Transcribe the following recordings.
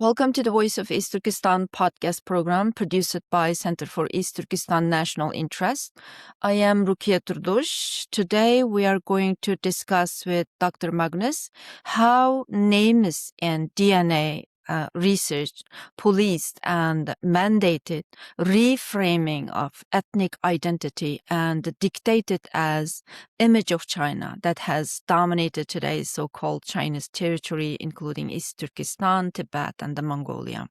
Welcome to the Voice of East Turkestan podcast program produced by Center for East Turkestan National Interest. I am Rukiye Turdush. Today we are going to discuss with Dr. Magnus how names and DNA research, policed and mandated reframing of ethnic identity and dictated as image of China that has dominated today's so-called Chinese territory, including East Turkestan, Tibet, and the Mongolia.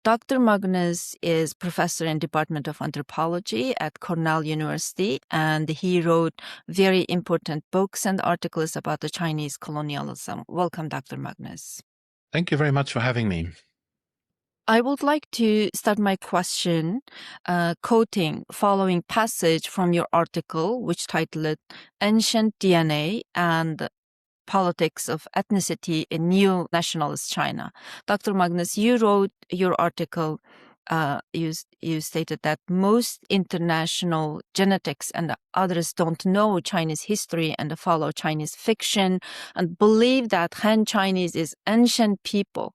Dr. Magnus is professor in Department of Anthropology at Cornell University, and he wrote very important books and articles about the Chinese colonialism. Welcome, Dr. Magnus. Thank you very much for having me. I would like to start my question quoting following passage from your article, which titled Ancient DNA and Politics of Ethnicity in New Nationalist China. Dr. Magnus, you wrote your article, you stated that most international genetics and others don't know Chinese history and follow Chinese fiction and believe that Han Chinese is ancient people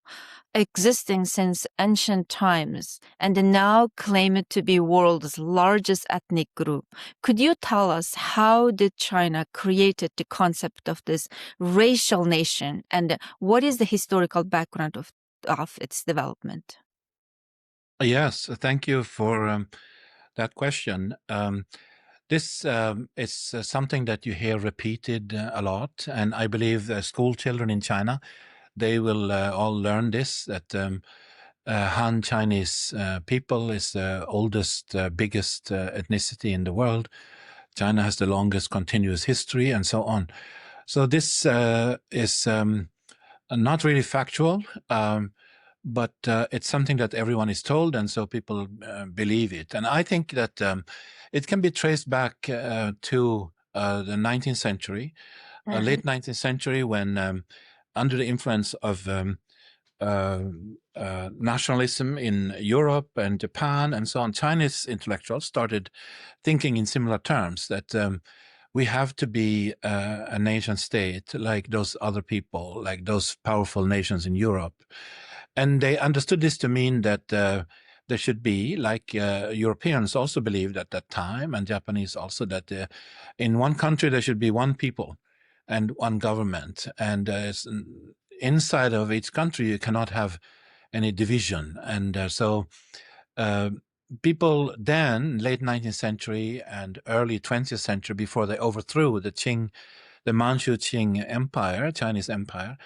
existing since ancient times and now claim it to be world's largest ethnic group. Could you tell us how did China created the concept of this racial nation and what is the historical background of its development? Yes, thank you for that question. This is something that you hear repeated a lot, and I believe school children in China, they will all learn this, that Han Chinese people is the oldest, biggest ethnicity in the world. China has the longest continuous history and so on. So this is not really factual, but it's something that everyone is told, and so people believe it. And I think that it can be traced back to the 19th century, late 19th century, when under the influence of nationalism in Europe and Japan and so on, Chinese intellectuals started thinking in similar terms, that we have to be a nation state like those other people, like those powerful nations in Europe. And they understood this to mean that there should be, like Europeans also believed at that time, and Japanese also, that in one country there should be one people and one government. And inside of each country you cannot have any division. And so people then, late 19th century and early 20th century, before they overthrew the Manchu Qing Empire, Chinese Empire,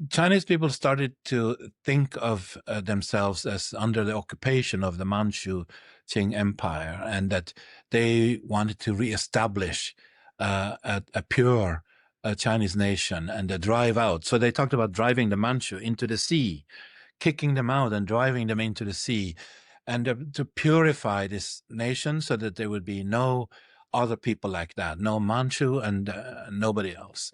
Chinese people started to think of themselves as under the occupation of the Manchu Qing Empire, and that they wanted to reestablish a pure Chinese nation and drive out. So they talked about driving the Manchu into the sea, kicking them out and driving them into the sea, and to purify this nation so that there would be no other people like that, no Manchu and nobody else.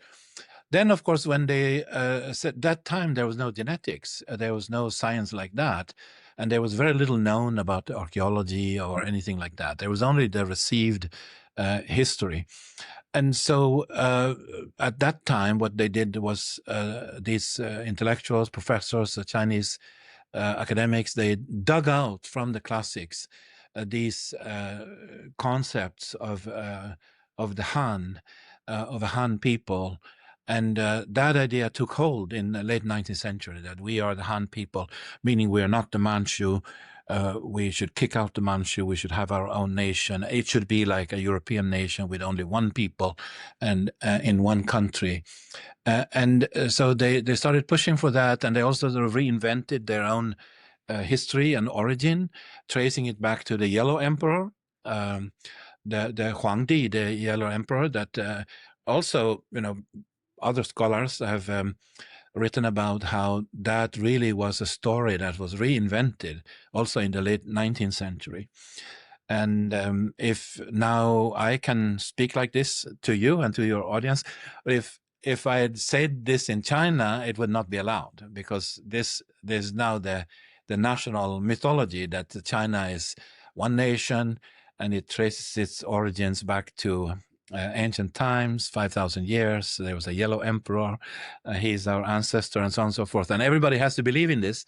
Then, of course, when they said that time, there was no genetics, there was no science like that, and there was very little known about archaeology or anything like that. There was only the received history. And so at that time, what they did was these intellectuals, professors, Chinese academics, they dug out from the classics these concepts of the Han, of a Han people. And that idea took hold in the late 19th century, that we are the Han people, meaning we are not the Manchu. We should kick out the Manchu. We should have our own nation. It should be like a European nation with only one people and in one country. So they started pushing for that, and they also sort of reinvented their own history and origin, tracing it back to the Yellow Emperor, the Huangdi, the Yellow Emperor, that also, other scholars have written about how that really was a story that was reinvented also in the late 19th century. And if now I can speak like this to you and to your audience, if I had said this in China, it would not be allowed, because there's now the national mythology that China is one nation, and it traces its origins back to ancient times, 5,000 years. There was a yellow emperor. He's our ancestor, and so on and so forth. And everybody has to believe in this.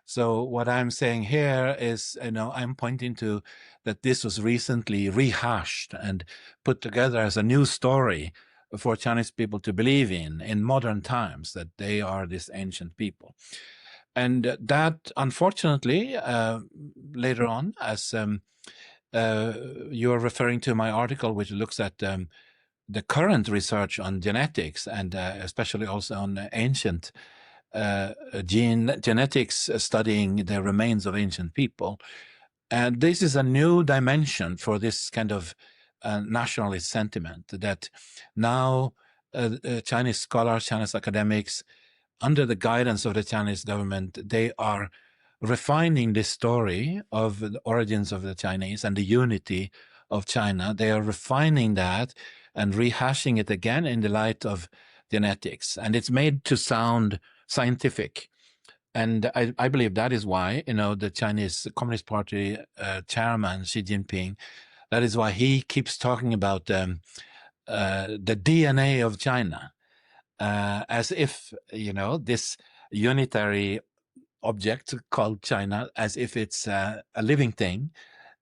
So what I'm saying here is, I'm pointing to that this was recently rehashed and put together as a new story for Chinese people to believe in modern times, that they are this ancient people. And that, unfortunately, later on, as you're referring to my article, which looks at the current research on genetics, and especially also on ancient genetics, studying the remains of ancient people. And this is a new dimension for this kind of nationalist sentiment, that now Chinese scholars, Chinese academics, under the guidance of the Chinese government, they are refining this story of the origins of the Chinese and the unity of China. They are refining that and rehashing it again in the light of genetics. And it's made to sound scientific. And I believe that is why, the Chinese Communist Party chairman, Xi Jinping, that is why he keeps talking about the DNA of China, as if, this unitary object called China, as if it's a living thing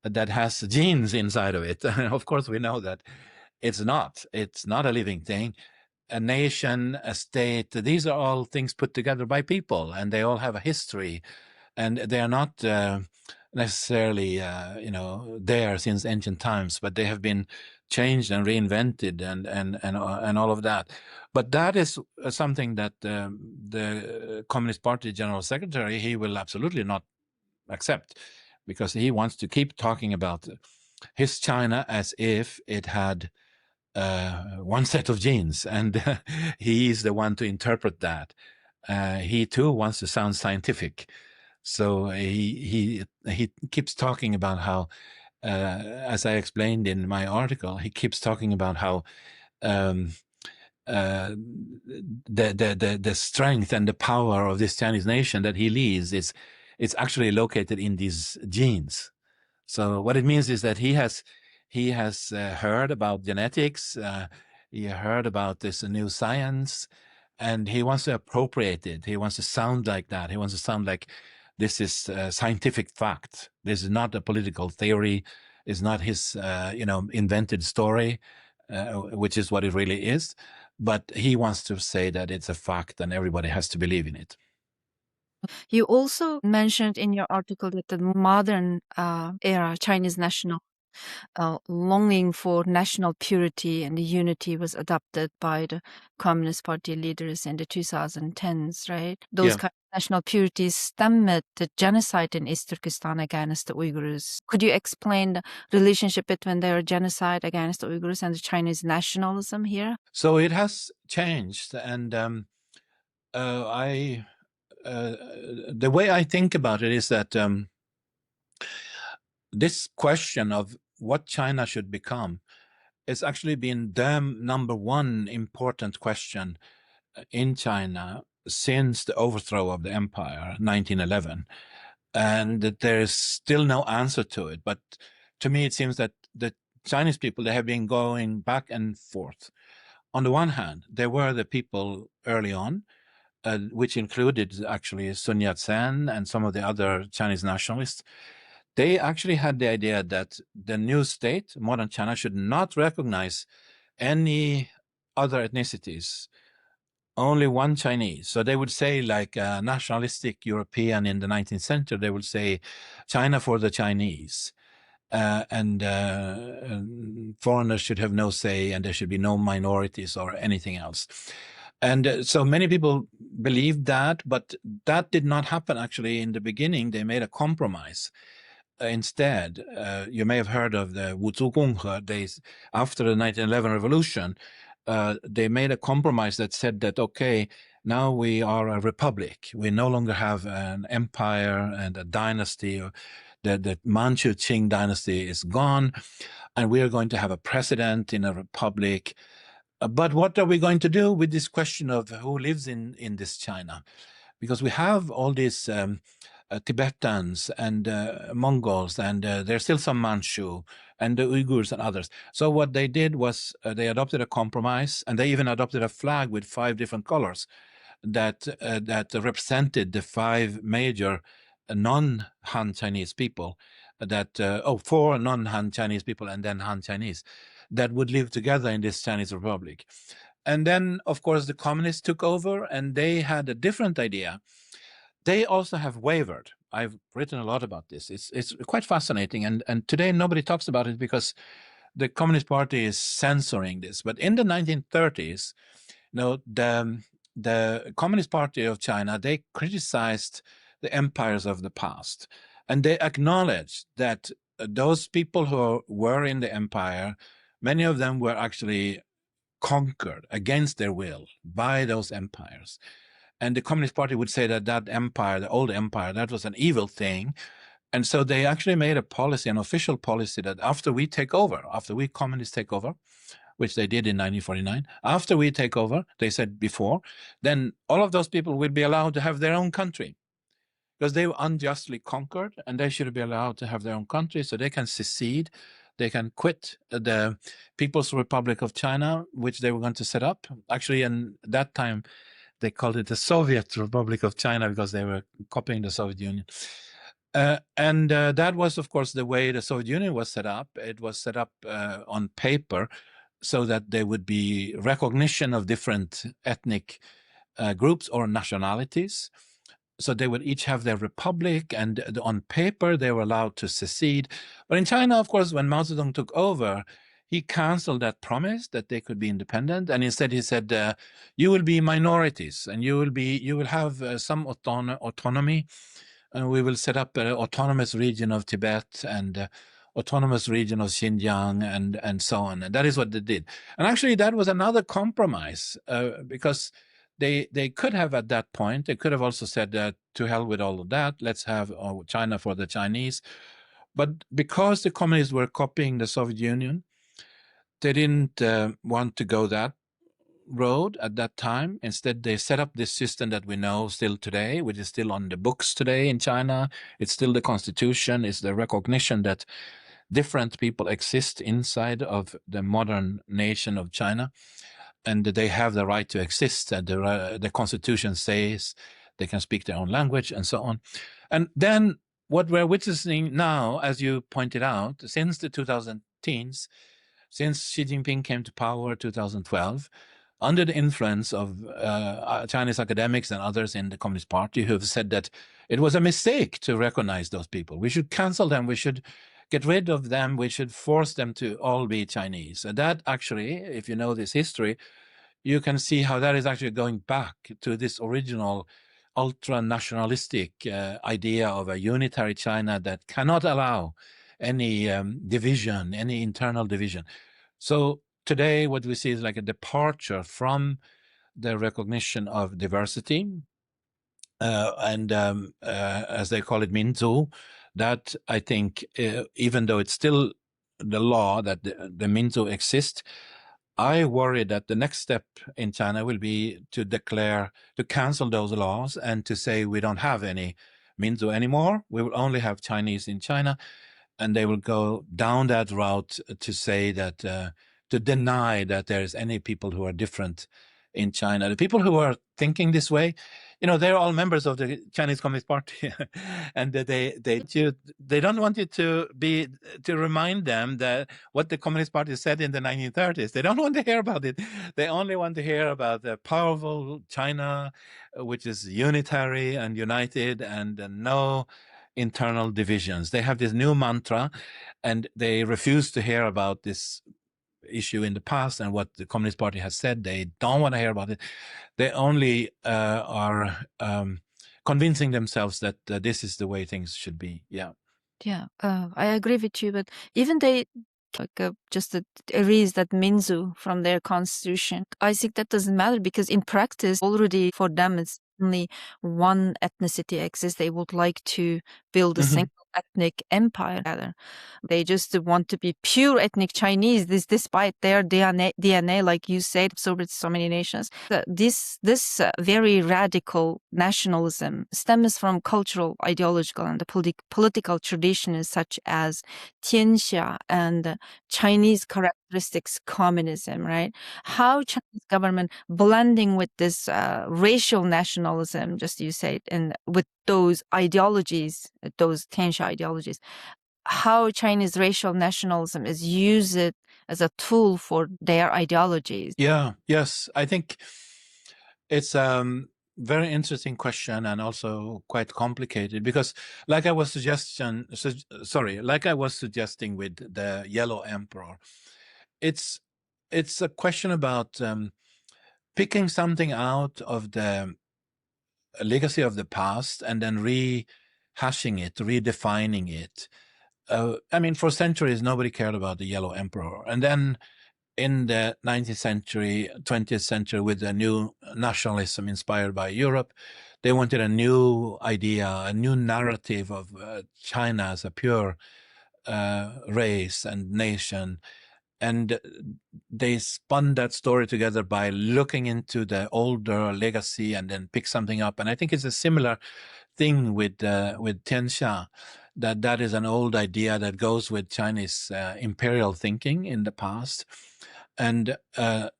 that has genes inside of it. Of course, we know that it's not. It's not a living thing. A nation, a state, these are all things put together by people, and they all have a history, and they are not necessarily, there since ancient times, but they have been changed and reinvented and all of that. But that is something that the Communist Party General Secretary, he will absolutely not accept, because he wants to keep talking about his China as if it had one set of genes, and he is the one to interpret that. He too wants to sound scientific, so he keeps talking about how, as I explained in my article, he keeps talking about how the strength and the power of this Chinese nation that he leads it's actually located in these genes. So what it means is that he has heard about genetics, he heard about this new science, and he wants to appropriate it. He wants to sound like that. He wants to sound like this is scientific fact. This is not a political theory. It's not his, invented story, which is what it really is. But he wants to say that it's a fact and everybody has to believe in it. You also mentioned in your article that the modern era Chinese national longing for national purity and unity was adopted by the Communist Party leaders in the 2010s, right? Those kind of national purities stemmed the genocide in East Turkestan against the Uyghurs. Could you explain the relationship between their genocide against the Uyghurs and the Chinese nationalism here? So it has changed, and the way I think about it is that this question of what China should become has actually been the number one important question in China since the overthrow of the empire, 1911. And that there is still no answer to it. But to me, it seems that the Chinese people, they have been going back and forth. On the one hand, there were the people early on, which included actually Sun Yat-sen and some of the other Chinese nationalists. They actually had the idea that the new state, modern China, should not recognize any other ethnicities, only one Chinese. So they would say, like a nationalistic European in the 19th century, they would say China for the Chinese. And foreigners should have no say, and there should be no minorities or anything else. And so many people believed that, but that did not happen actually in the beginning. They made a compromise. Instead, you may have heard of the Wuzu Gonghe. After the 1911 revolution, they made a compromise that said that, okay, now we are a republic. We no longer have an empire and a dynasty. The Manchu Qing dynasty is gone, and we are going to have a president in a republic. But what are we going to do with this question of who lives in this China? Because we have all these Tibetans and Mongols, and there's still some Manchu and the Uyghurs and others. So what they did was they adopted a compromise, and they even adopted a flag with 5 different colors that represented the 5 major non-Han Chinese people, that 4 non-Han Chinese people and then Han Chinese, that would live together in this Chinese Republic. And then, of course, the communists took over, and they had a different idea. They also have wavered. I've written a lot about this. It's quite fascinating, and today nobody talks about it because the Communist Party is censoring this. But in the 1930s, the Communist Party of China, they criticized the empires of the past, and they acknowledged that those people who were in the empire, many of them were actually conquered against their will by those empires. And the Communist Party would say that that empire, the old empire, that was an evil thing. And so they actually made a policy, an official policy, that after we take over, after we communists take over, which they did in 1949, after we take over, they said before, then all of those people will be allowed to have their own country, because they were unjustly conquered, and they should be allowed to have their own country so they can secede. They can quit the People's Republic of China, which they were going to set up. Actually, in that time, they called it the Soviet Republic of China because they were copying the Soviet Union. And that was, of course, the way the Soviet Union was set up. It was set up on paper so that there would be recognition of different ethnic groups or nationalities. So they would each have their republic, and on paper they were allowed to secede. But in China, of course, when Mao Zedong took over, he canceled that promise that they could be independent, and instead he said, "You will be minorities, and you will have some autonomy, and we will set up an autonomous region of Tibet and autonomous region of Xinjiang, and so on." And that is what they did. And actually, that was another compromise because they could have, at that point, they could have also said that to hell with all of that, let's have China for the Chinese. But because the communists were copying the Soviet Union, they didn't want to go that road at that time. Instead, they set up this system that we know still today, which is still on the books today in China. It's still the constitution. It's the recognition that different people exist inside of the modern nation of China, and they have the right to exist. And the constitution says they can speak their own language and so on. And then what we're witnessing now, as you pointed out, since the 2010s, since Xi Jinping came to power 2012, under the influence of Chinese academics and others in the Communist Party, who have said that it was a mistake to recognize those people. We should cancel them. We should get rid of them. We should force them to all be Chinese. And that actually, if you know this history, you can see how that is actually going back to this original ultra-nationalistic idea of a unitary China that cannot allow any division, any internal division. So today, what we see is like a departure from the recognition of diversity, and as they call it, Minzu. That, I think, even though it's still the law that the Minzu exist, I worry that the next step in China will be to cancel those laws and to say we don't have any Minzu anymore. We will only have Chinese in China, and they will go down that route to say that, to deny that there is any people who are different in China. The people who are thinking this way, they're all members of the Chinese Communist Party, and they don't want you to remind them that what the Communist Party said in the 1930s. They don't want to hear about it. They only want to hear about the powerful China, which is unitary and united, and no internal divisions. They have this new mantra, and they refuse to hear about this issue in the past and what the Communist Party has said. They don't want to hear about it. They only are convincing themselves that this is the way things should be. Yeah. Yeah, I agree with you, but even they just erase that Minzu from their constitution. I think that doesn't matter because in practice, already for them, it's only one ethnicity exists. They would like to build a single ethnic empire. Rather, they just want to be pure ethnic Chinese. Despite their DNA, like you said, absorbed so many nations. This very radical nationalism stems from cultural, ideological, and the political traditions such as Tianxia and Chinese characteristics communism. Right? How Chinese government blending with this racial nationalism, just you said, and with those ideologies, those Tianxia ideologies, how Chinese racial nationalism is used as a tool for their ideologies. Yeah, yes. I think it's very interesting question and also quite complicated because like I was suggesting with the Yellow Emperor, it's a question about picking something out of the legacy of the past and then rehashing it, redefining it. I mean, for centuries, nobody cared about the Yellow Emperor. And then in the 19th century, 20th century, with the new nationalism inspired by Europe, they wanted a new idea, a new narrative of China as a pure race and nation. And they spun that story together by looking into the older legacy and then pick something up. And I think it's a similar thing with Tianxia, that is an old idea that goes with Chinese imperial thinking in the past. And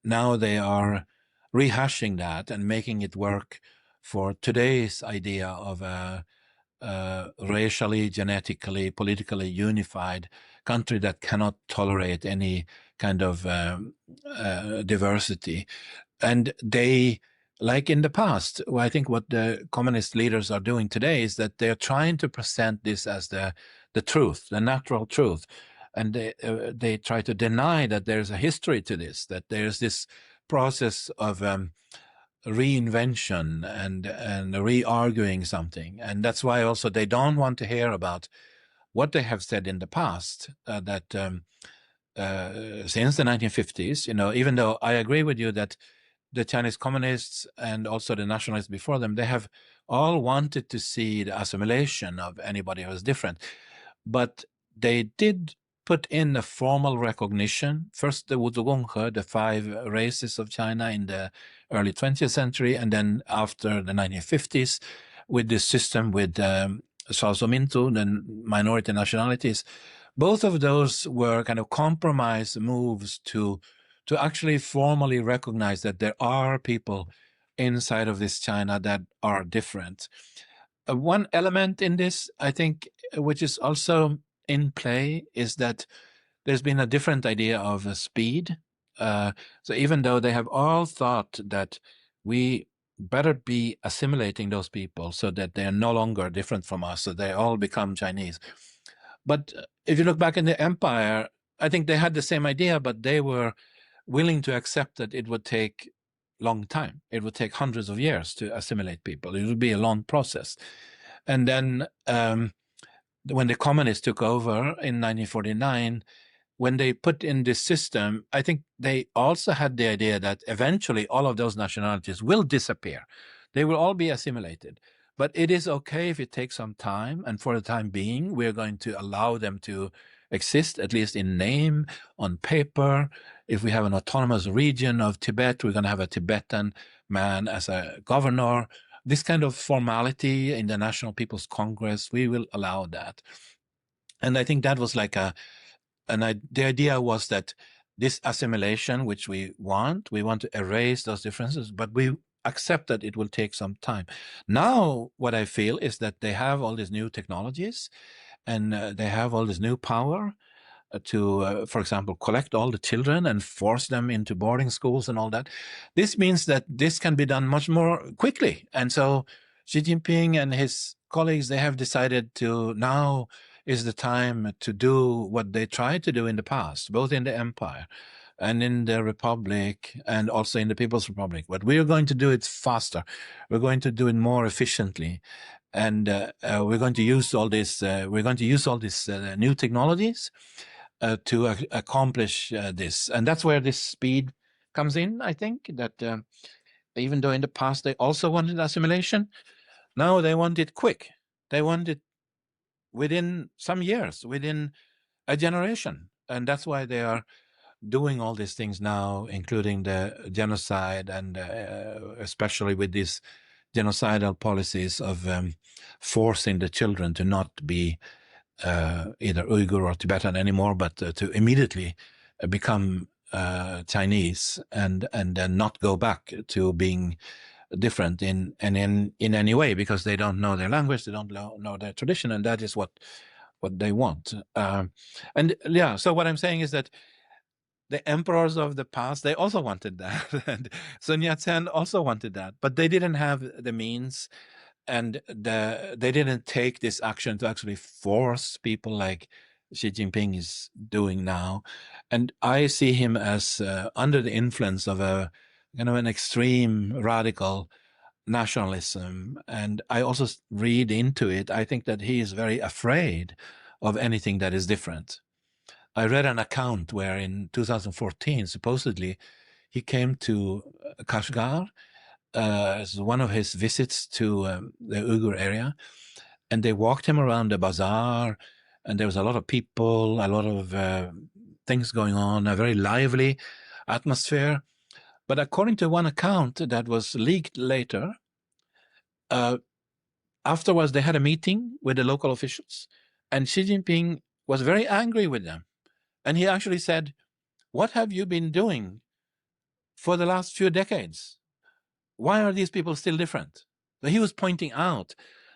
now they are rehashing that and making it work for today's idea of a racially, genetically, politically unified country that cannot tolerate any kind of diversity. And they, like in the past, I think what the communist leaders are doing today is that they're trying to present this as the truth, the natural truth. And they try to deny that there's a history to this, that there's this process of reinvention and re-arguing something. And that's why also they don't want to hear about what they have said in the past, that since the 1950s, even though I agree with you that the Chinese communists and also the nationalists before them, they have all wanted to see the assimilation of anybody who is different. But they did put in a formal recognition, first the Wuzhugonghe, the 5 races of China in the early 20th century, and then after the 1950s, with this system with少数民族, the minority nationalities. Both of those were kind of compromise moves to actually formally recognize that there are people inside of this China that are different. One element in this, I think, which is also in play, is that there's been a different idea of speed. So even though they have all thought that we better be assimilating those people so that they are no longer different from us, so they all become Chinese. But if you look back in the empire, I think they had the same idea, but they were willing to accept that it would take long time. It would take hundreds of years to assimilate people. It would be a long process. And then when the communists took over in 1949, when they put in this system, I think they also had the idea that eventually all of those nationalities will disappear. They will all be assimilated. But it is okay if it takes some time. And for the time being, we're going to allow them to exist, at least in name, on paper. If we have an autonomous region of Tibet, we're going to have a Tibetan man as a governor. This kind of formality in the National People's Congress, we will allow that. And I think that was like the idea was that this assimilation, which we want to erase those differences, but we accept that it will take some time. Now, what I feel is that they have all these new technologies and they have all this new power to, for example, collect all the children and force them into boarding schools and all that. This means that this can be done much more quickly. And so Xi Jinping and his colleagues, they have decided to now is the time to do what they tried to do in the past, both in the empire and in the Republic and also in the People's Republic. But we are going to do it faster. We're going to do it more efficiently. And we're going to use all this. New technologies to accomplish this, and that's where this speed comes in. I think that even though in the past they also wanted assimilation, now they want it quick. They want it within some years, within a generation. And that's why they are doing all these things now, including the genocide, and especially with these genocidal policies of forcing the children to not be either Uyghur or Tibetan anymore, but to immediately become Chinese and then not go back to being different in any way, because they don't know their language, they don't know their tradition, and that is what they want. And yeah, so what I'm saying is that the emperors of the past, they also wanted that, and Sun Yat-sen also wanted that, but they didn't have the means, and they didn't take this action to actually force people like Xi Jinping is doing now. And I see him as under the influence of a kind of an extreme radical nationalism. And I also read into it, I think that he is very afraid of anything that is different. I read an account where in 2014, supposedly, he came to Kashgar as one of his visits to the Uyghur area, and they walked him around the bazaar, and there was a lot of people, a lot of things going on, a very lively atmosphere. But according to one account that was leaked later, afterwards they had a meeting with the local officials, and Xi Jinping was very angry with them. And he actually said, "What have you been doing for the last few decades? Why are these people still different?" So he was pointing out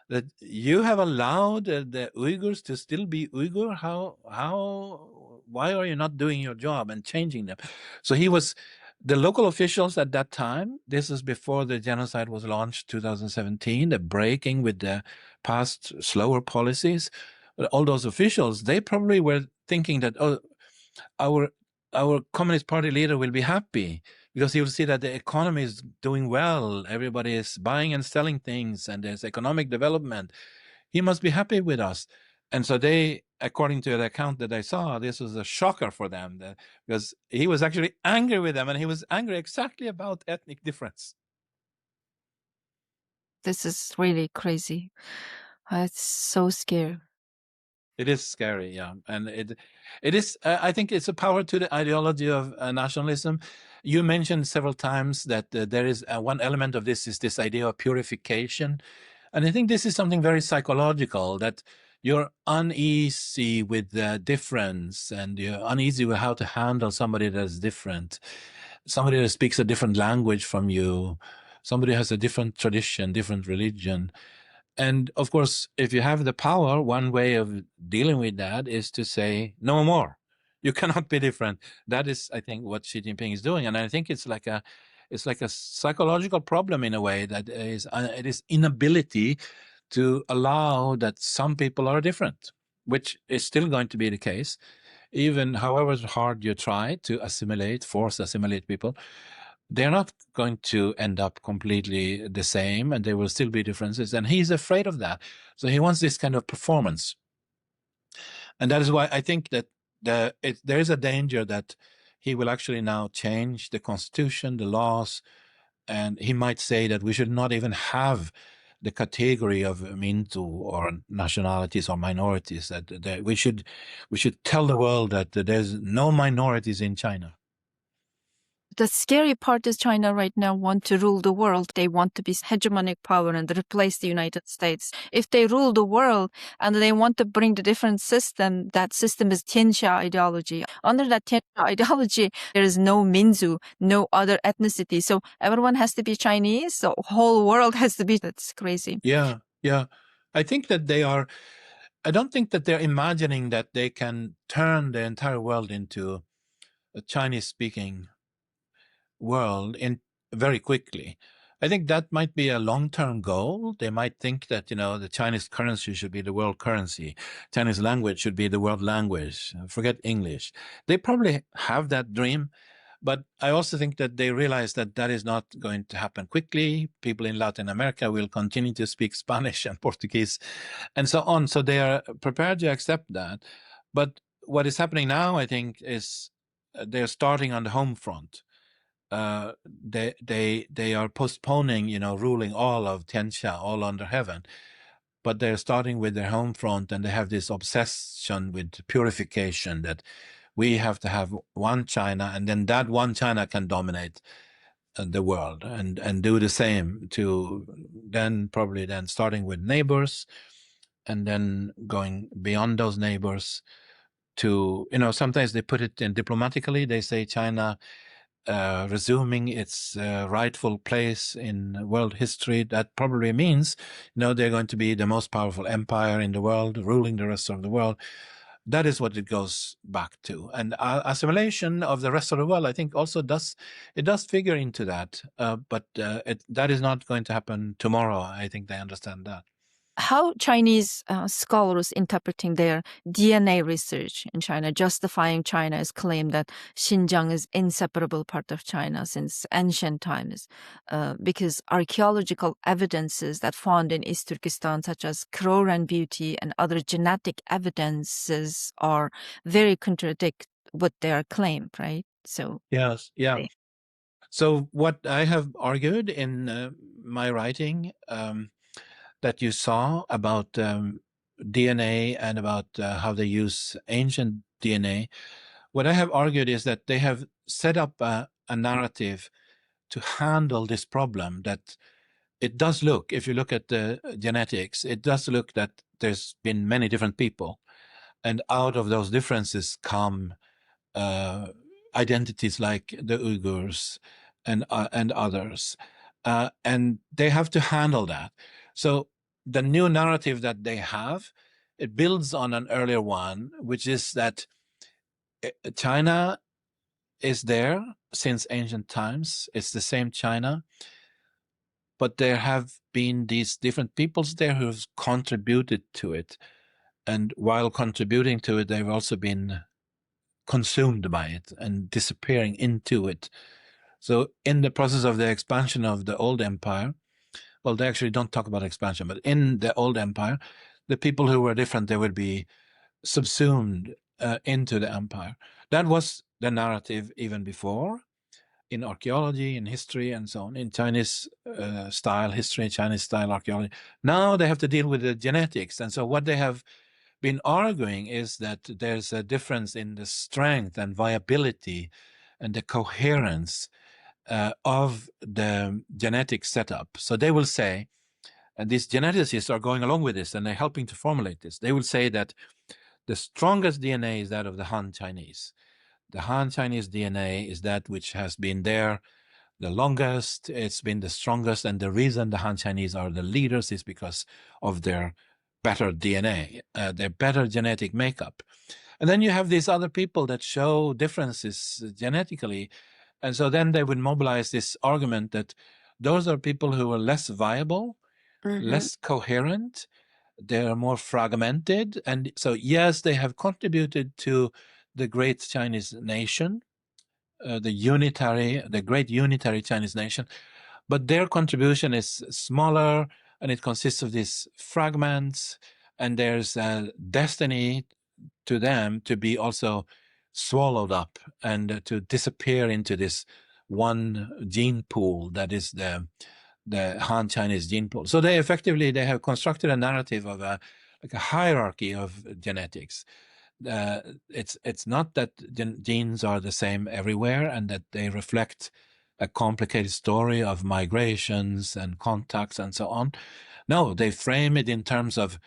that you have allowed the Uyghurs to still be Uyghur. Why are you not doing your job and changing them? So the local officials at that time, this is before the genocide was launched, 2017, the breaking with the past slower policies. All those officials, they probably were thinking that, oh, our Communist Party leader will be happy because he will see that the economy is doing well, everybody is buying and selling things, and there's economic development. He must be happy with us. And so they, according to the account that I saw, this was a shocker for them, because he was actually angry with them, and he was angry exactly about ethnic difference. This is really crazy. It's so scary. It is scary, yeah, and it is. I think it's a power to the ideology of nationalism. You mentioned several times that there is one element of this is this idea of purification, and I think this is something very psychological, that you're uneasy with the difference, and you're uneasy with how to handle somebody that's different, somebody that speaks a different language from you, somebody has a different tradition, different religion. And of course, if you have the power, one way of dealing with that is to say, no more. You cannot be different. That is, I think, what Xi Jinping is doing. And I think it's like a psychological problem in a way, that it is inability to allow that some people are different, which is still going to be the case. Even however hard you try to force assimilate people, they're not going to end up completely the same, and there will still be differences. And he's afraid of that. So he wants this kind of performance. And that is why I think that there is a danger that he will actually now change the constitution, the laws, and he might say that we should not even have the category of Mintu or nationalities or minorities, that we should tell the world that there's no minorities in China. The scary part is China right now want to rule the world. They want to be hegemonic power and replace the United States. If they rule the world and they want to bring the different system, that system is Tianxia ideology. Under that Tianxia ideology, there is no Minzu, no other ethnicity. So everyone has to be Chinese. The whole world has to be. That's crazy. Yeah. I think that I don't think that they're imagining that they can turn the entire world into a Chinese-speaking world in very quickly. I think that might be a long-term goal. They might think that, the Chinese currency should be the world currency. Chinese language should be the world language. Forget English. They probably have that dream, but I also think that they realize that that is not going to happen quickly. People in Latin America will continue to speak Spanish and Portuguese and so on. So they are prepared to accept that. But what is happening now, I think, is they're starting on the home front. They are postponing, ruling all of Tianxia, all under heaven. but they're starting with their home front, and they have this obsession with purification that we have to have one China, and then that one China can dominate the world, and do the same to then probably then starting with neighbors, and then going beyond those neighbors to, sometimes they put it in diplomatically. They say China resuming its rightful place in world history. That probably means, they're going to be the most powerful empire in the world, ruling the rest of the world. That is what it goes back to. And assimilation of the rest of the world, I think, also does figure into that. But that is not going to happen tomorrow. I think they understand that. How Chinese scholars interpreting their DNA research in China, justifying China's claim that Xinjiang is inseparable part of China since ancient times, because archaeological evidences that found in East Turkestan, such as Kroran beauty and other genetic evidences, are very contradict what their claim, right? So yes, yeah. So what I have argued in my writing, that you saw about DNA and about how they use ancient DNA, what I have argued is that they have set up a narrative to handle this problem. That it does look, if you look at the genetics, it does look that there's been many different people, and out of those differences come identities like the Uyghurs and others, and they have to handle that. So the new narrative that they have, it builds on an earlier one, which is that China is there since ancient times. It's the same China, but there have been these different peoples there who've contributed to it. And while contributing to it, they've also been consumed by it and disappearing into it. So in the process of the expansion of the old empire, well, they actually don't talk about expansion, but in the old empire, the people who were different, they would be subsumed into the empire. That was the narrative even before, in archaeology, in history, and so on, in Chinese style history, Chinese style archaeology. Now they have to deal with the genetics. And so what they have been arguing is that there's a difference in the strength and viability and the coherence of the genetic setup. So they will say, and these geneticists are going along with this, and they're helping to formulate this. They will say that the strongest DNA is that of the Han Chinese. The Han Chinese DNA is that which has been there the longest, it's been the strongest, and the reason the Han Chinese are the leaders is because of their better DNA, their better genetic makeup. And then you have these other people that show differences genetically, and so then they would mobilize this argument that those are people who are less viable, less coherent, they're more fragmented. And so, yes, they have contributed to the great Chinese nation, the great unitary Chinese nation, but their contribution is smaller, and it consists of these fragments, and there's a destiny to them to be also swallowed up and to disappear into this one gene pool that is the Han Chinese gene pool. So they have constructed a narrative of a hierarchy of genetics. It's not that genes are the same everywhere and that they reflect a complicated story of migrations and contacts and so on. No, they frame it in terms of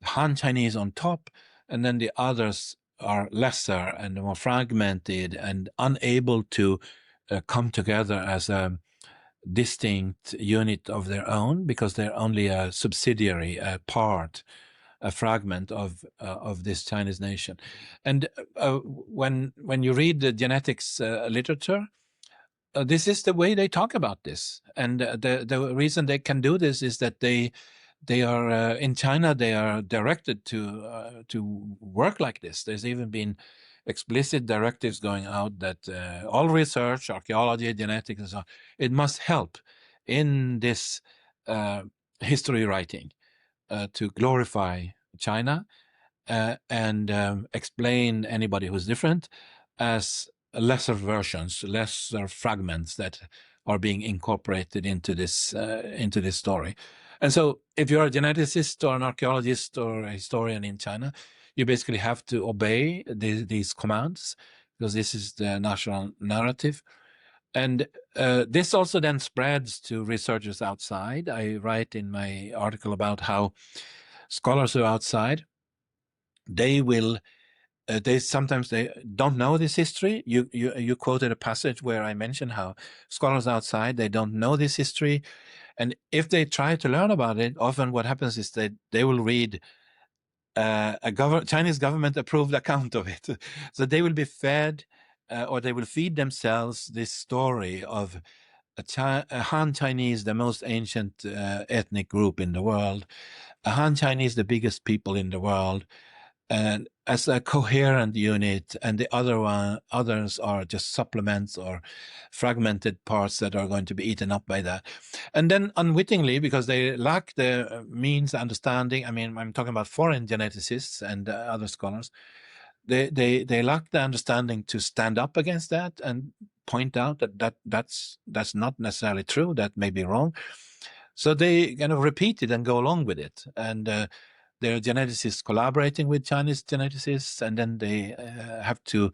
Han Chinese on top, and then the others are lesser and more fragmented and unable to come together as a distinct unit of their own, because they're only a subsidiary, a part, a fragment of this Chinese nation. And when you read the genetics literature, this is the way they talk about this. And the reason they can do this is that they are in China. They are directed to work like this. There's even been explicit directives going out that all research, archaeology, genetics, and so on, it must help in this history writing to glorify China and explain anybody who's different as lesser versions, lesser fragments that are being incorporated into this story. And so if you're a geneticist or an archaeologist or a historian in China, you basically have to obey these commands because this is the national narrative. And this also then spreads to researchers outside. I write in my article about how scholars who are outside, they will they sometimes they don't know this history. You quoted a passage where I mentioned how scholars outside, they don't know this history, and if they try to learn about it, often what happens is that they will read Chinese government approved account of it. So they will be fed or they will feed themselves this story of a Han Chinese, the most ancient ethnic group in the world, a Han Chinese, the biggest people in the world, and as a coherent unit, and the others are just supplements or fragmented parts that are going to be eaten up by that. And then unwittingly, because they lack the means, understanding, I mean, I'm talking about foreign geneticists and other scholars, they lack the understanding to stand up against that and point out that's not necessarily true, that may be wrong. So they kind of repeat it and go along with it. And there are geneticists collaborating with Chinese geneticists, and then they have to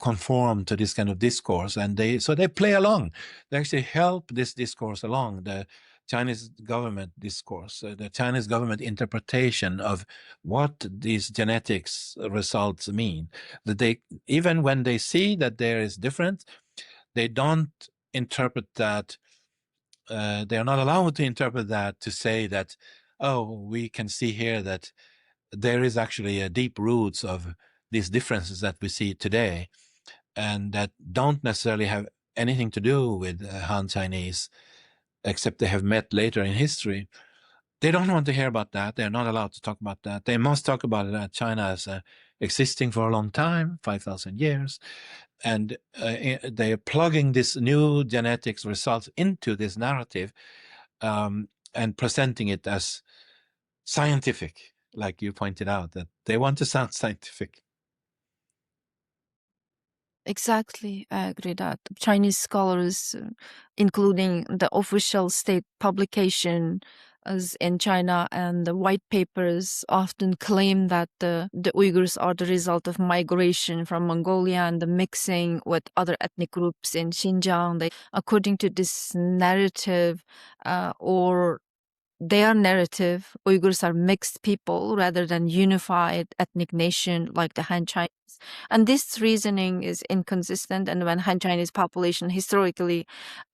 conform to this kind of discourse. And they play along. They actually help this discourse along, the Chinese government discourse, the Chinese government interpretation of what these genetics results mean. That they, even when they see that there is difference, they don't interpret that. They are not allowed to interpret that to say that, oh, we can see here that there is actually a deep roots of these differences that we see today, and that don't necessarily have anything to do with Han Chinese, except they have met later in history. They don't want to hear about that. They're not allowed to talk about that. They must talk about it that China as existing for a long time, 5,000 years, and they are plugging this new genetics results into this narrative and presenting it as scientific, like you pointed out, that they want to sound scientific. Exactly, I agree that Chinese scholars, including the official state publication as in China and the white papers, often claim that the Uyghurs are the result of migration from Mongolia and the mixing with other ethnic groups in Xinjiang. According to this narrative, or their narrative, Uyghurs are mixed people rather than unified ethnic nation like the Han Chinese. And this reasoning is inconsistent. And when Han Chinese population historically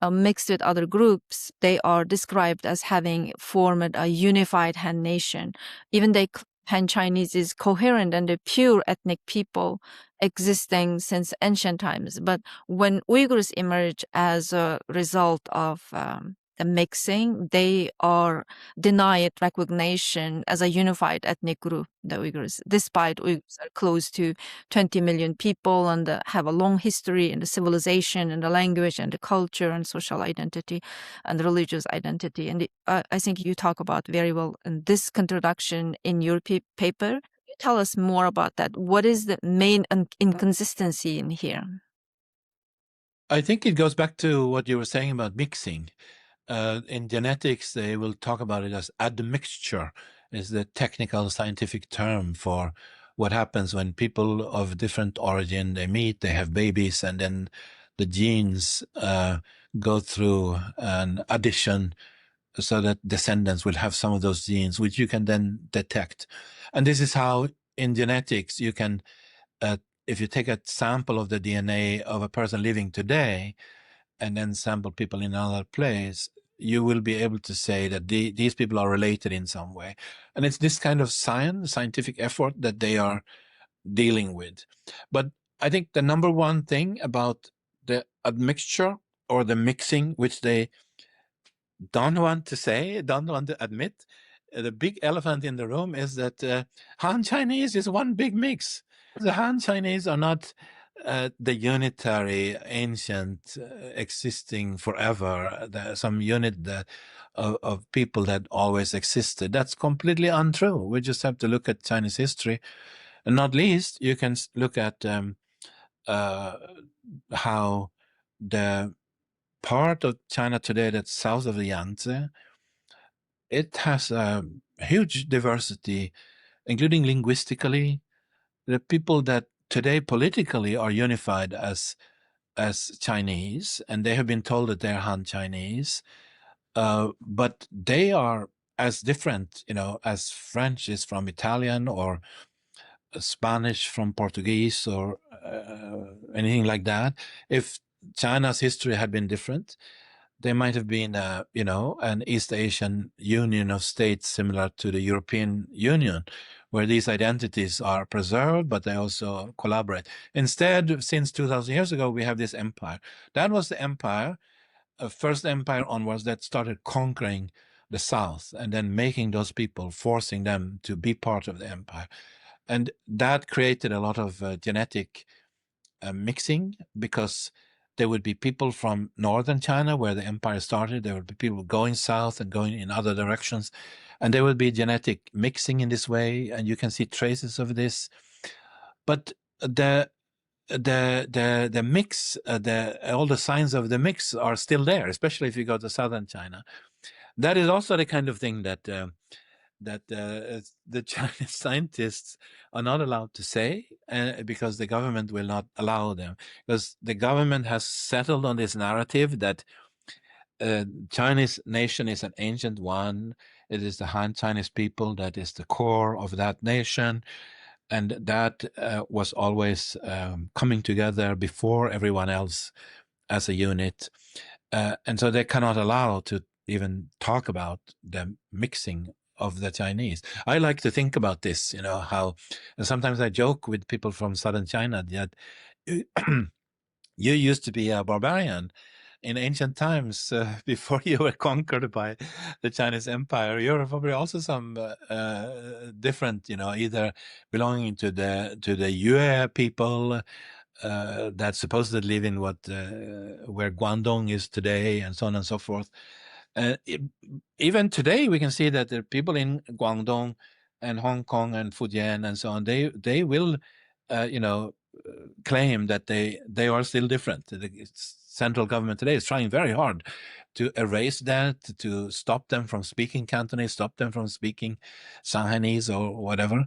mixed with other groups, they are described as having formed a unified Han nation. Even though Han Chinese is coherent and a pure ethnic people existing since ancient times. But when Uyghurs emerge as a result of the mixing, they are denied recognition as a unified ethnic group, the Uyghurs, despite Uyghurs are close to 20 million people and have a long history in the civilization and the language and the culture and social identity and religious identity. And I think you talk about very well in this introduction in your paper. Can you tell us more about that? What is the main inconsistency in here? I think it goes back to what you were saying about mixing. In genetics, they will talk about it as admixture, is the technical scientific term for what happens when people of different origin, they meet, they have babies, and then the genes go through an addition so that descendants will have some of those genes, which you can then detect. And this is how in genetics you can, if you take a sample of the DNA of a person living today, and then sample people in another place, you will be able to say that these people are related in some way. And it's this kind of scientific effort that they are dealing with. But I think the number one thing about the admixture or the mixing, which they don't want to say, don't want to admit, the big elephant in the room is that Han Chinese is one big mix. The Han Chinese are not the unitary, ancient, existing forever, some unit of people that always existed. That's completely untrue. We just have to look at Chinese history. And not least, you can look at how the part of China today that's south of the Yangtze, it has a huge diversity, including linguistically. The people that today politically are unified as Chinese, and they have been told that they're Han Chinese, but they are as different, as French is from Italian, or Spanish from Portuguese, or anything like that. If China's history had been different, there might have been, an East Asian Union of states similar to the European Union, where these identities are preserved, but they also collaborate. Instead, since 2,000 years ago, we have this empire. That was the empire, first empire onwards, that started conquering the South and then making those people, forcing them to be part of the empire. And that created a lot of genetic mixing, because there would be people from northern China, where the empire started. There would be people going south and going in other directions, and there would be genetic mixing in this way, and you can see traces of this. But the mix, all the signs of the mix are still there, especially if you go to southern China. That is also the kind of thing that the Chinese scientists are not allowed to say, because the government will not allow them, because the government has settled on this narrative that Chinese nation is an ancient one. It is the Han Chinese people that is the core of that nation, and that was always coming together before everyone else as a unit, and so they cannot allow to even talk about the mixing of the Chinese. I like to think about this, how, and sometimes I joke with people from southern China that you used to be a barbarian in ancient times, before you were conquered by the Chinese Empire. You're probably also some different, either belonging to the Yue people that supposedly live in where Guangdong is today, and so on and so forth. Even today, we can see that there are people in Guangdong and Hong Kong and Fujian and so on. They will, claim that they are still different. The central government today is trying very hard to erase that, to stop them from speaking Cantonese, stop them from speaking Shanghainese or whatever.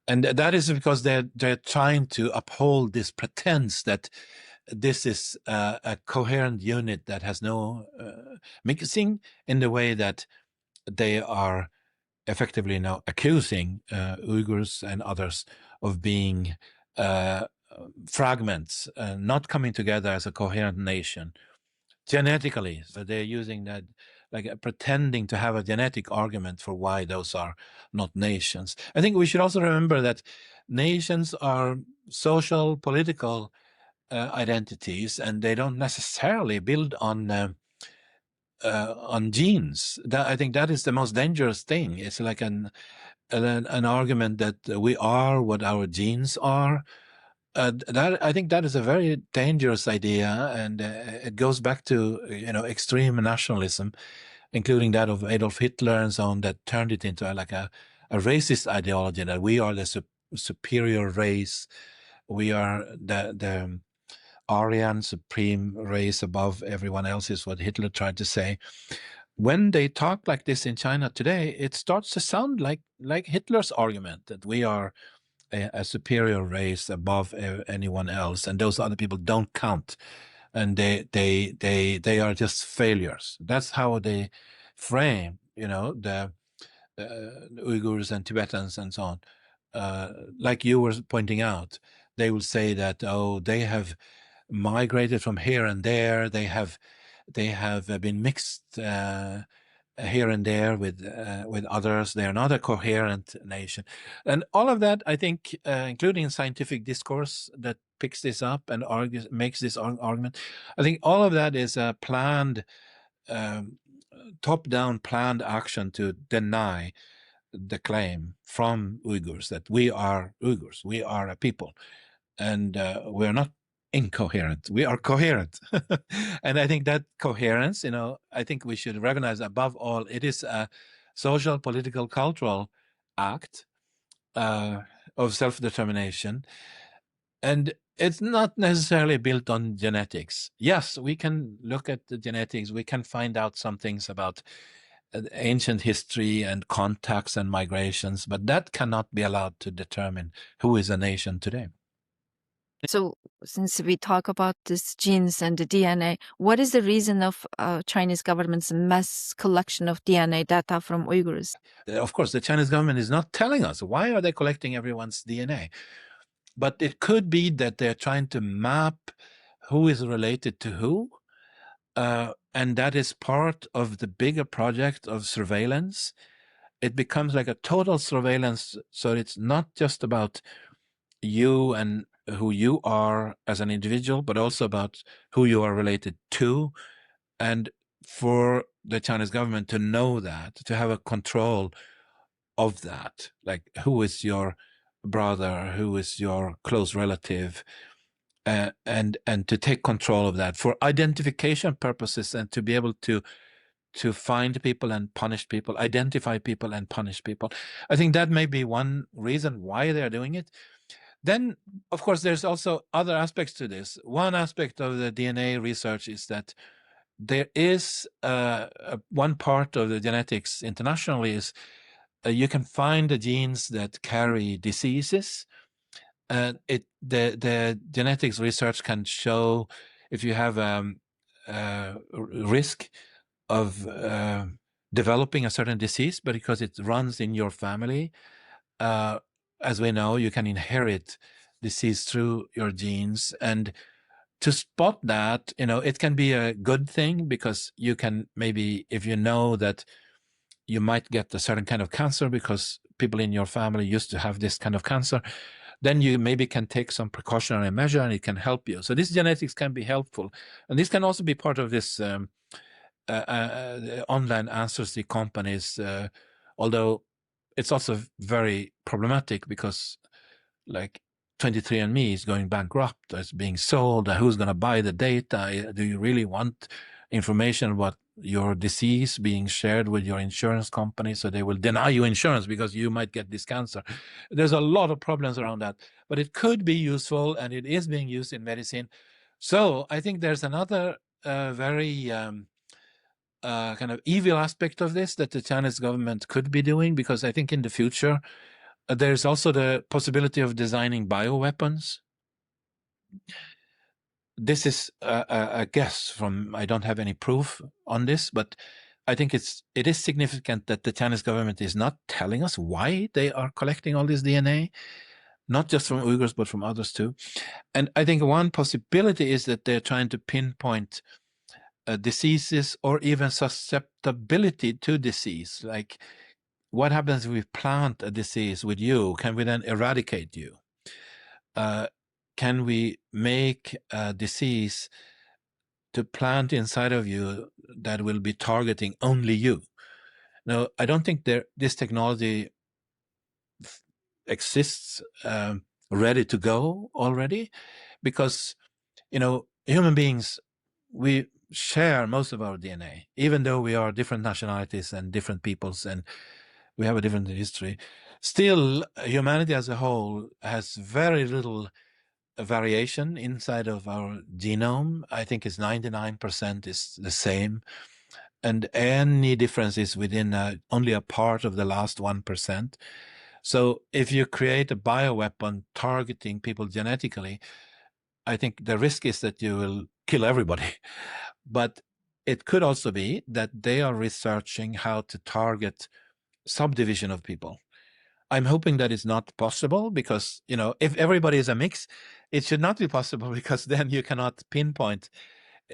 And that is because they're trying to uphold this pretense that this is a coherent unit that has no mixing, in the way that they are effectively now accusing Uyghurs and others of being fragments, not coming together as a coherent nation genetically. So they're using that, like pretending to have a genetic argument for why those are not nations. I think we should also remember that nations are social, political identities, and they don't necessarily build on genes. I think that is the most dangerous thing. It's like an argument that we are what our genes are. I think that is a very dangerous idea, and it goes back to extreme nationalism, including that of Adolf Hitler and so on, that turned it into a racist ideology, that we are the superior race, we are the Aryan supreme race above everyone else, is what Hitler tried to say. When they talk like this in China today, it starts to sound like Hitler's argument, that we are a superior race above anyone else, and those other people don't count, and they are just failures. That's how they frame, the Uyghurs and Tibetans and so on. Like you were pointing out, they will say that, oh, they have migrated from here and there. They have been mixed here and there with others. They are not a coherent nation, and all of that, I think, including scientific discourse that picks this up and makes this argument. I think all of that is a planned, top-down planned action to deny the claim from Uyghurs that we are Uyghurs, we are a people, and we're not incoherent, we are coherent. And I think that coherence, I think we should recognize, above all, it is a social, political, cultural act of self-determination, and it's not necessarily built on genetics. Yes, we can look at the genetics, we can find out some things about ancient history and contacts and migrations, but that cannot be allowed to determine who is a nation today. So since we talk about this genes and the DNA, what is the reason of Chinese government's mass collection of DNA data from Uyghurs? Of course, the Chinese government is not telling us why are they collecting everyone's DNA. But it could be that they're trying to map who is related to who. And that is part of the bigger project of surveillance. It becomes like a total surveillance. So it's not just about you and who you are as an individual, but also about who you are related to. And for the Chinese government to know that, to have a control of that, like who is your brother, who is your close relative, and to take control of that for identification purposes, and to be able to find people and punish people, identify people and punish people. I think that may be one reason why they're doing it. Then, of course, there's also other aspects to this. One aspect of the DNA research is that there is one part of the genetics internationally is you can find the genes that carry diseases. The genetics research can show if you have risk of developing a certain disease, but because it runs in your family, as we know, you can inherit disease through your genes. And to spot that, it can be a good thing, because you can maybe, if you know that you might get a certain kind of cancer because people in your family used to have this kind of cancer, then you maybe can take some precautionary measure and it can help you. So this genetics can be helpful. And this can also be part of this online ancestry companies, although it's also very problematic because like 23andMe is going bankrupt, it's being sold, who's going to buy the data? Do you really want information about your disease being shared with your insurance company, so they will deny you insurance because you might get this cancer? There's a lot of problems around that, but it could be useful, and it is being used in medicine. So I think there's another very kind of evil aspect of this that the Chinese government could be doing, because I think in the future there's also the possibility of designing bioweapons. This is a guess from, I don't have any proof on this, but I think it is significant that the Chinese government is not telling us why they are collecting all this DNA, not just from Uyghurs, but from others too. And I think one possibility is that they're trying to pinpoint diseases or even susceptibility to disease. Like, what happens if we plant a disease with you? Can we then eradicate you? Can we make a disease to plant inside of you that will be targeting only you? Now, I don't think this technology exists ready to go already, because, human beings, we share most of our DNA, even though we are different nationalities and different peoples and we have a different history. Still, humanity as a whole has very little variation inside of our genome. I think it's 99% is the same. And any difference is within only a part of the last 1%. So if you create a bioweapon targeting people genetically, I think the risk is that you will kill everybody. But it could also be that they are researching how to target subdivision of people. I'm hoping that it's not possible, because, if everybody is a mix, it should not be possible, because then you cannot pinpoint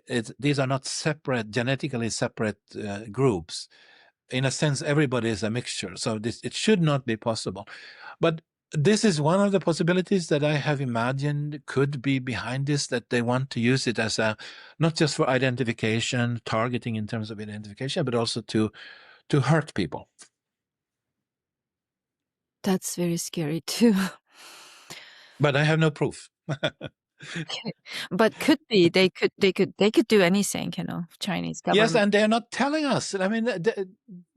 it. These are not genetically separate groups. In a sense, everybody is a mixture. So it should not be possible. But this is one of the possibilities that I have imagined could be behind this, that they want to use it as not just for identification, targeting in terms of identification, but also to hurt people. That's very scary too. But I have no proof. Okay. But could be they could do anything, Chinese government. Yes, and they're not telling us. I mean,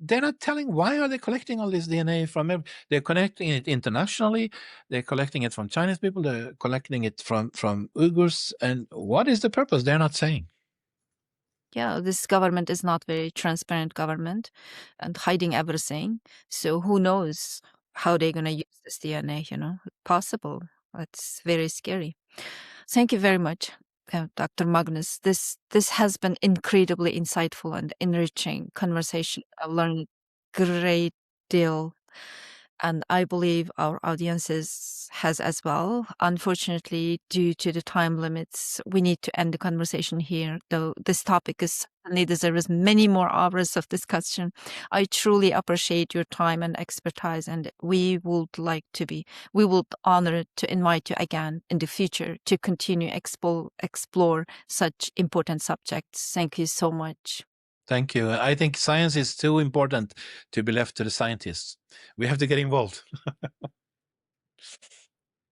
they're not telling why are they collecting all this DNA from. They're collecting it internationally. They're collecting it from Chinese people. They're collecting it from Uyghurs. And what is the purpose? They're not saying. yeah, this government is not very transparent government and hiding everything. So who knows how they're going to use this DNA, possible. That's very scary. Thank you very much, Dr. Magnus. This has been incredibly insightful and enriching conversation. I've learned a great deal, and I believe our audiences has as well. Unfortunately, due to the time limits, we need to end the conversation here, though this topic is certainly deserves many more hours of discussion. I truly appreciate your time and expertise, and we would honor to invite you again in the future to continue explore such important subjects. Thank you so much. Thank you. I think science is too important to be left to the scientists. We have to get involved.